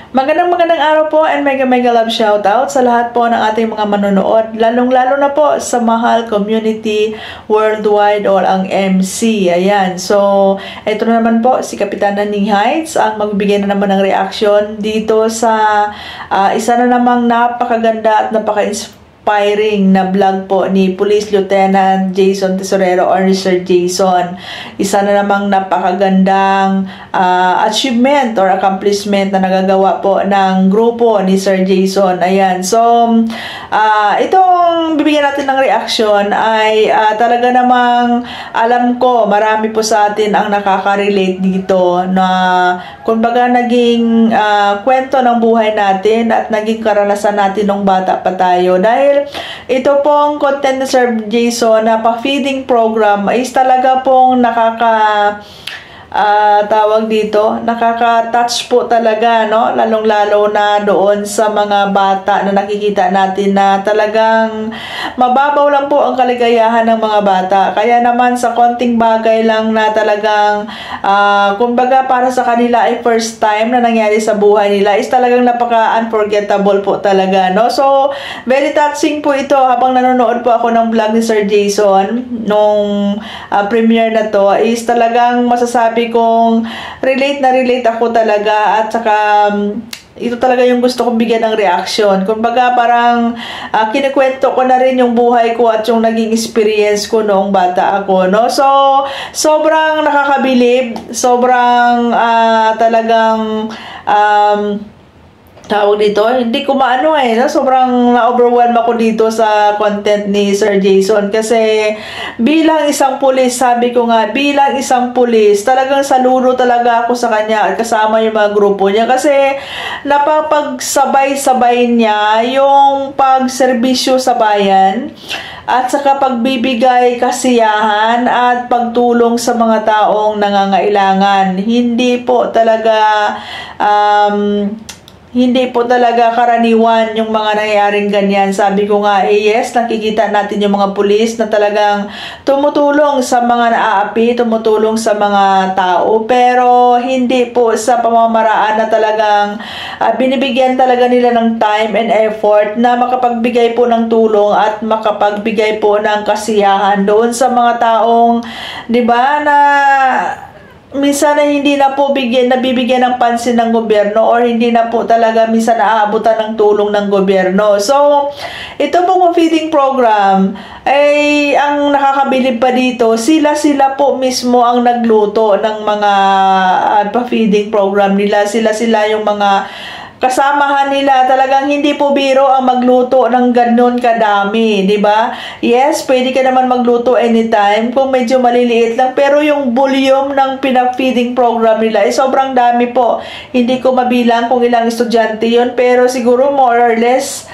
Magandang araw po and mega love shoutout sa lahat po ng ating mga manonood, lalong-lalo na po sa mahal community worldwide or ang MC. Ayan, so ito na naman po si Kapitan Ning Heights ang magbibigay na naman ng reaction dito sa isa na namang napakaganda at napaka-inspiring na vlog po ni Police Lieutenant Jason Tesorero or Sir Jason. Isa na namang napakagandang achievement or accomplishment na nagagawa po ng grupo ni Sir Jason. Ayan. So, itong bibigyan natin ng reaction ay talaga namang alam ko marami po sa atin ang nakaka-relate dito na kumbaga naging kwento ng buhay natin at naging karanasan natin nung bata pa tayo. Dahil ito pong content ni Sir Jason na pa-feeding program is talaga pong nakaka-touch po talaga, no? Lalong-lalo na doon sa mga bata na nakikita natin na talagang mababaw lang po ang kaligayahan ng mga bata. Kaya naman sa konting bagay lang na talagang kumbaga para sa kanila ay first time na nangyari sa buhay nila is talagang napaka-unforgettable po talaga, no? So, very touching po ito habang nanonood po ako ng vlog ni Sir Jason nung premiere na to is talagang masasabi kong relate ako talaga at saka ito talaga yung gusto kong bigyan ng reaction. Kumbaga parang kinikwento ko na rin yung buhay ko at yung naging experience ko noong bata ako, no? So, sobrang nakakabilib, sobrang talagang tawag dito, hindi ko maano no? Sobrang na-overwhelm ako dito sa content ni Sir Jason kasi bilang isang pulis, sabi ko nga, bilang isang pulis, talagang saludo talaga ako sa kanya at kasama yung mga grupo niya kasi napapagsabay-sabay niya yung pagserbisyo sa bayan at saka pagbibigay kasiyahan at pagtulong sa mga taong nangangailangan. Hindi po talaga karaniwan yung mga nangyayaring ganyan. Sabi ko nga, yes, nakikita natin yung mga pulis na talagang tumutulong sa mga naaapi, tumutulong sa mga tao, pero hindi po sa pamamaraan na talagang binibigyan talaga nila ng time and effort na makapagbigay po ng tulong at makapagbigay po ng kasiyahan doon sa mga taong, di ba, na minsan na hindi na po nabibigyan ng pansin ng gobyerno or hindi na po talaga minsan naaabutan ng tulong ng gobyerno. So, ito pong feeding program ay ang nakakabilib pa dito, sila po mismo ang nagluto ng mga pa-feeding program nila. Sila yung mga kasamahan nila. Talagang hindi po biro ang magluto ng ganun kadami, di ba? Yes, pwede ka naman magluto anytime kung medyo maliliit lang, pero yung volume ng pinag-feeding program nila ay sobrang dami po. Hindi ko mabilang kung ilang estudyante yun, pero siguro more or less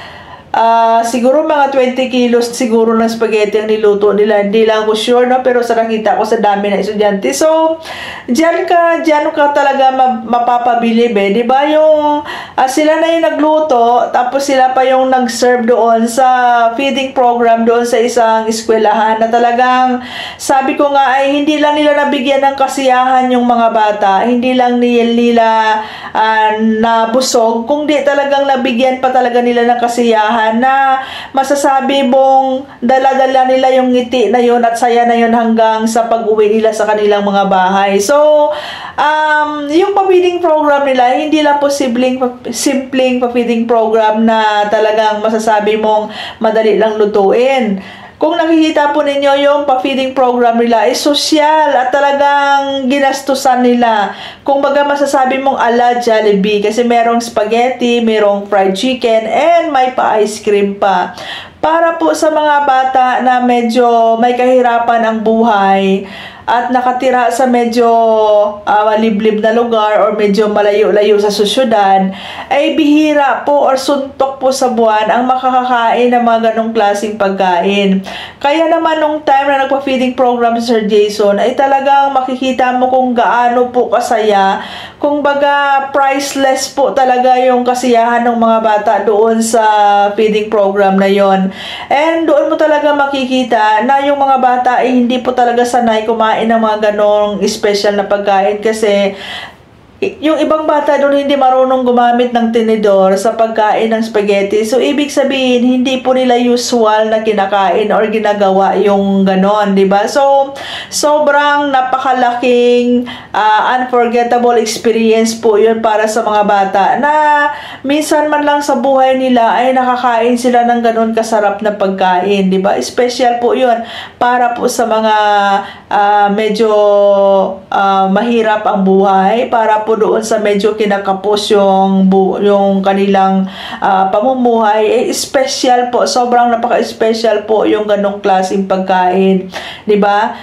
siguro mga 20 kilos siguro ng spaghetti ang niluto nila. Hindi lang ako sure, no? Pero sa nakita ko sa dami ng estudyante. So, diyan ka talaga mapapabilib, eh. Diba yung sila na yung nagluto, tapos sila pa yung nag-serve doon sa feeding program doon sa isang eskwelahan na talagang, sabi ko nga ay hindi lang nila nabigyan ng kasiyahan yung mga bata. Hindi lang nila nabusog, kundi talagang nabigyan pa talaga nila ng kasiyahan na masasabi mong dala-dala nila yung ngiti na yun at saya na yun hanggang sa pag-uwi nila sa kanilang mga bahay. So, yung pa-feeding program nila, hindi lang simpleng pa-feeding program na talagang masasabi mong madali lang lutuin. Kung nakikita po ninyo yung pa-feeding program nila ay sosyal at talagang ginastusan nila. Kung baga masasabi mong ala Jollibee kasi merong spaghetti, merong fried chicken, and may pa-ice cream pa. Para po sa mga bata na medyo may kahirapan ang buhay at nakatira sa medyo liblib na lugar or medyo malayo-layo sa susyudad, ay bihira po or suntok po sa buwan ang makakakain ng mga ganong klaseng pagkain. Kaya naman nung time na nagpa-feeding program si Sir Jason, ay talagang makikita mo kung gaano po kasaya. Kung baga, priceless po talaga yung kasiyahan ng mga bata doon sa feeding program na yon. And doon mo talaga makikita na yung mga bata ay hindi po talaga sanay kumain ng mga ganong special na pagkain kasi yung ibang bata doon hindi marunong gumamit ng tinidor sa pagkain ng spaghetti. So, ibig sabihin, hindi po nila usual na kinakain or ginagawa yung ganon, di ba? So, sobrang napakalaking unforgettable experience po yun para sa mga bata na minsan man lang sa buhay nila ay nakakain sila ng ganon kasarap na pagkain, di ba? Special po yun para po sa mga medyo mahirap ang buhay, para po doon sa medyo kinakapos yung kanilang pamumuhay, special po, sobrang napaka-special po yung ganong klaseng pagkain, 'di ba?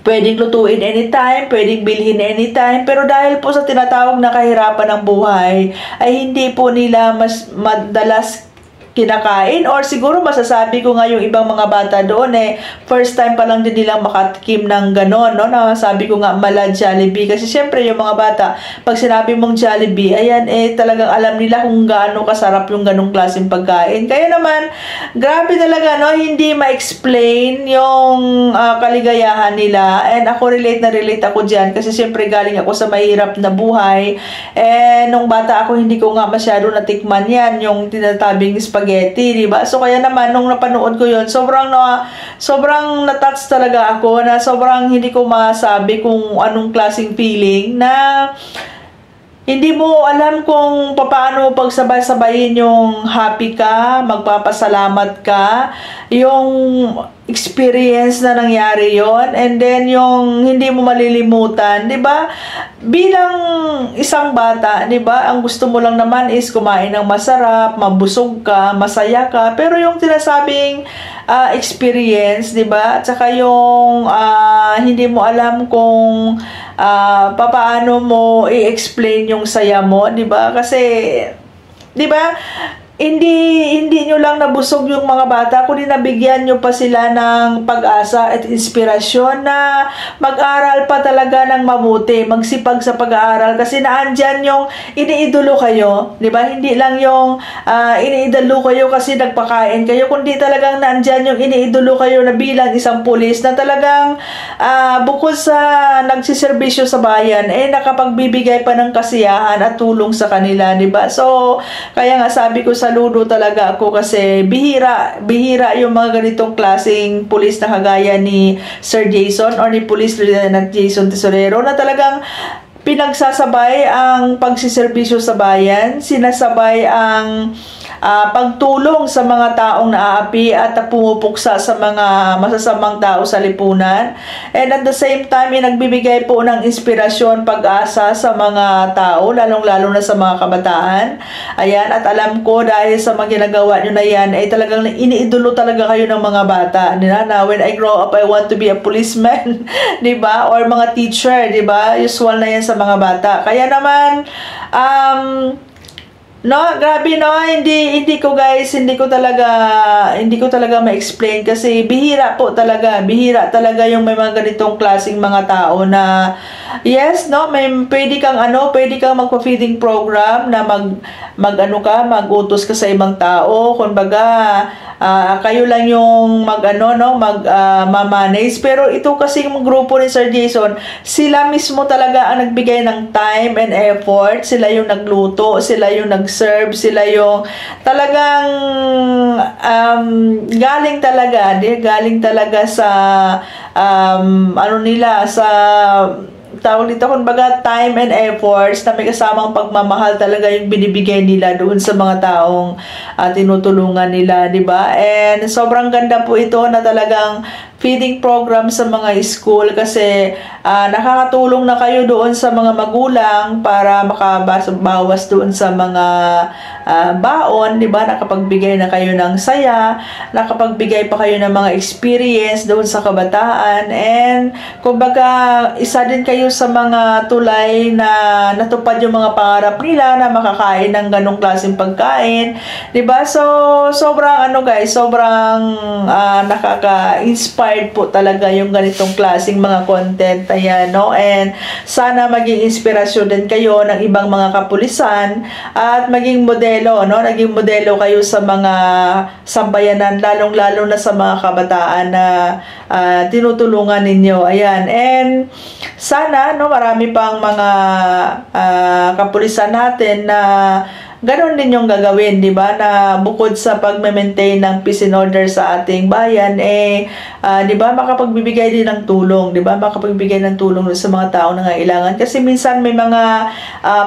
Pwedeng lutuin anytime, pwedeng bilhin anytime, pero dahil po sa tinatawag na kahirapan ng buhay, ay hindi po nila mas madalas kinakain, or siguro masasabi ko nga yung ibang mga bata doon first time pa lang din nilang makatikim ng ganon, no? Na sabi ko nga mala Jollibee, kasi syempre yung mga bata pag sinabi mong Jollibee, ayan talagang alam nila kung gaano kasarap yung ganong klaseng pagkain. Kaya naman grabe talaga, no? Hindi ma-explain yung kaligayahan nila, and ako relate ako dyan kasi syempre galing ako sa mahirap na buhay, nung bata ako hindi ko nga masyado natikman yan, yung tinatabing spaghetti, di ba? So kaya naman nung napanood ko 'yon, sobrang na-touch talaga ako, na sobrang hindi ko masabi kung anong klaseng feeling, na hindi mo alam kung paano pagsabay-sabayin yung happy ka, magpapasalamat ka, yung experience na nangyari yon, and then yung hindi mo malilimutan, 'di ba? Bilang isang bata, 'di ba? Ang gusto mo lang naman is kumain ng masarap, mabusog ka, masaya ka, pero yung tinasabing experience, 'di ba? At saka yung hindi mo alam kung paano mo i-explain yung saya mo, 'di ba? Kasi 'di ba? Hindi nyo lang nabusog yung mga bata, kundi nabigyan nyo pa sila ng pag-asa at inspirasyon na mag-aral pa talaga ng mabuti, magsipag sa pag-aaral, kasi naandyan yung iniidolo kayo, di ba? Hindi lang yung iniidolo kayo kasi nagpakain kayo, kundi talagang naandyan yung iniidolo kayo na bilang isang pulis na talagang bukod sa nagsiservisyo sa bayan, nakapagbibigay pa ng kasiyahan at tulong sa kanila, di ba? So, kaya nga sabi ko, saludo talaga ako, kasi bihira yung mga ganitong klaseng pulis na kagaya ni Sir Jason or ni Police Lieutenant Jason Tesorero, na talagang pinagsasabay ang pagsiservisyo sa bayan, sinasabay ang pagtulong sa mga taong naaapi at pumupuksa sa mga masasamang tao sa lipunan, and at the same time nagbibigay po ng inspirasyon, pag-asa sa mga tao, lalong-lalo na sa mga kabataan. Ayan, at alam ko dahil sa mga ginagawa nyo na yan ay talagang iniidolo talaga kayo ng mga bata, na when I grow up I want to be a policeman di ba, or mga teacher, di ba? Usual na yan sa mga bata. Kaya naman no, grabe, no, hindi ko talaga ma-explain, kasi bihira talaga yung may mga ganitong klaseng mga tao na yes, no, pwede kang magpa-feeding program na mag-utos ka sa ibang tao, kumbaga kayo lang yung ma-manage, pero ito kasi yung grupo ni Sir Jason, sila mismo talaga ang nagbigay ng time and effort, sila yung nagluto, sila yung nag-serve, sila yung talagang galing talaga sa sa tawag dito, kumbaga time and efforts na may kasamang pagmamahal talaga yung binibigay nila doon sa mga taong tinutulungan nila, di ba? And sobrang ganda po ito na talagang feeding program sa mga school, kasi nakakatulong na kayo doon sa mga magulang para makabawas doon sa mga baon, di ba? Nakapagbigay na kayo ng saya, nakapagbigay pa kayo ng mga experience doon sa kabataan, and kumbaga isa din kayo sa mga tulay na natupad yung mga pangarap nila na makakain ng ganong klaseng pagkain, di ba? So sobrang nakaka-inspire po talaga yung ganitong klaseng mga content. Ayan, no? And sana maging inspirasyon din kayo ng ibang mga kapulisan at maging modelo, no? Naging modelo kayo sa mga sambayanan, lalong-lalo na sa mga kabataan na tinutulungan ninyo. Ayan. And sana sana no, marami pang mga kapulisan natin na ganon din yung gagawin, di ba? Na bukod sa pag-maintain ng peace and order sa ating bayan, di ba, makapagbibigay din ng tulong, di ba? Makapagbibigay ng tulong sa mga tao na nangailangan. Kasi minsan may mga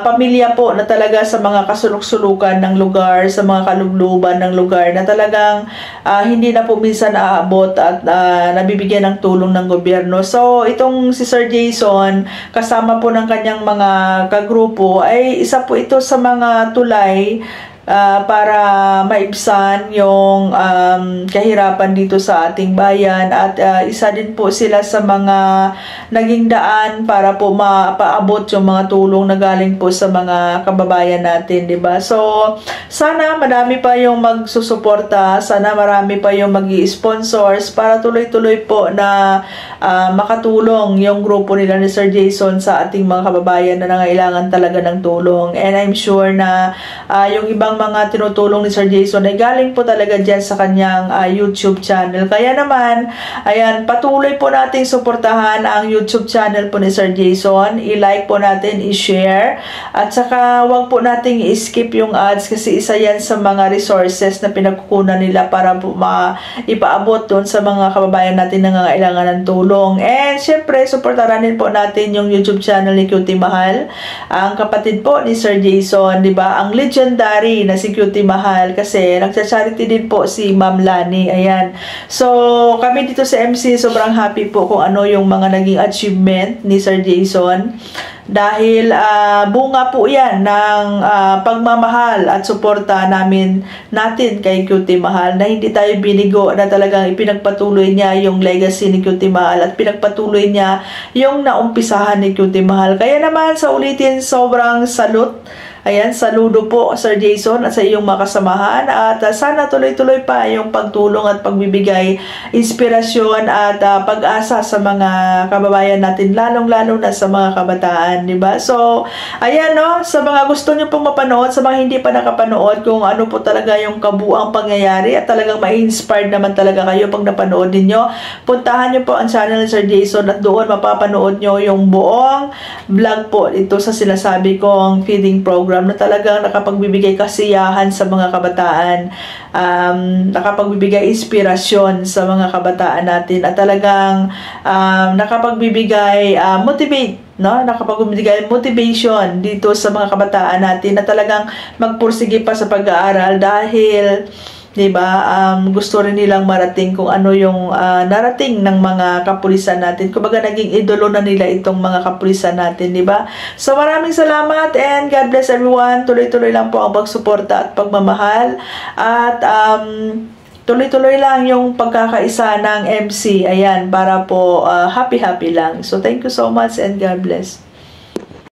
pamilya po na talaga sa mga kasulok-sulukan ng lugar, sa mga kalubluban ng lugar, na talagang hindi na po minsan aabot at nabibigyan ng tulong ng gobyerno. So, itong si Sir Jason, kasama po ng kanyang mga kagrupo, ay isa po ito sa mga tulay para maibsan yung kahirapan dito sa ating bayan, at isa din po sila sa mga naging daan para po mapaabot yung mga tulong na galing po sa mga kababayan natin, di ba? So sana marami pa yung magsusuporta, sana marami pa yung magi-sponsors para tuloy-tuloy po na makatulong yung grupo nila ni Sir Jason sa ating mga kababayan na nangailangan talaga ng tulong. And I'm sure na yung ibang mga tinutulong ni Sir Jason ay galing po talaga dyan sa kanyang YouTube channel. Kaya naman, ayan, patuloy po nating suportahan ang YouTube channel po ni Sir Jason. I-like po natin, i-share, at saka wag po nating i-skip yung ads kasi isa yan sa mga resources na pinagkukunan nila para po ipaabot doon sa mga kababayan natin na nangangailangan ng tulong. And syempre, suportahan din po natin yung YouTube channel ni Cutie Mahal, ang kapatid po ni Sir Jason, di ba? Ang legendary na si Cutie Mahal, kasi nagsa-charity din po si Ma'am Lani. Ayan. So, kami dito sa MC, sobrang happy po kung ano yung mga naging achievement ni Sir Jason. Dahil bunga po yan ng pagmamahal at suporta natin kay Cutie Mahal, na hindi tayo binigo, na talagang ipinagpatuloy niya yung legacy ni Cutie Mahal at pinagpatuloy niya yung naumpisahan ni Cutie Mahal. Kaya naman, sa ulitin, sobrang salute. Ayan, saludo po Sir Jason at sa iyong mga kasamahan, at sana tuloy-tuloy pa yung pagtulong at pagbibigay inspirasyon at pag-asa sa mga kababayan natin, lalong-lalo na sa mga kabataan, di ba? So, ayan no, sa mga gusto niyo pong mapanood, sa mga hindi pa nakapanood kung ano po talaga yung kabuang pangyayari at talagang ma-inspired naman talaga kayo pag napanood niyo, puntahan niyo po ang channel ni Sir Jason at doon mapapanood niyo yung buong vlog po ito sa sinasabi kong feeding program, na talagang nakapagbibigay kasiyahan sa mga kabataan, nakapagbibigay inspirasyon sa mga kabataan natin, at talagang nakapagbibigay nakapagbibigay motivation dito sa mga kabataan natin na talagang magpursige pa sa pag-aaral, dahil diba, gusto rin nilang marating kung ano yung narating ng mga kapulisan natin. Kumbaga, naging idolo na nila itong mga kapulisan natin, diba? So, maraming salamat and God bless everyone. Tuloy-tuloy lang po ang pagsuporta at pagmamahal. At tuloy-tuloy lang yung pagkakaisa ng MC. Ayan, para po happy-happy lang. So, thank you so much and God bless.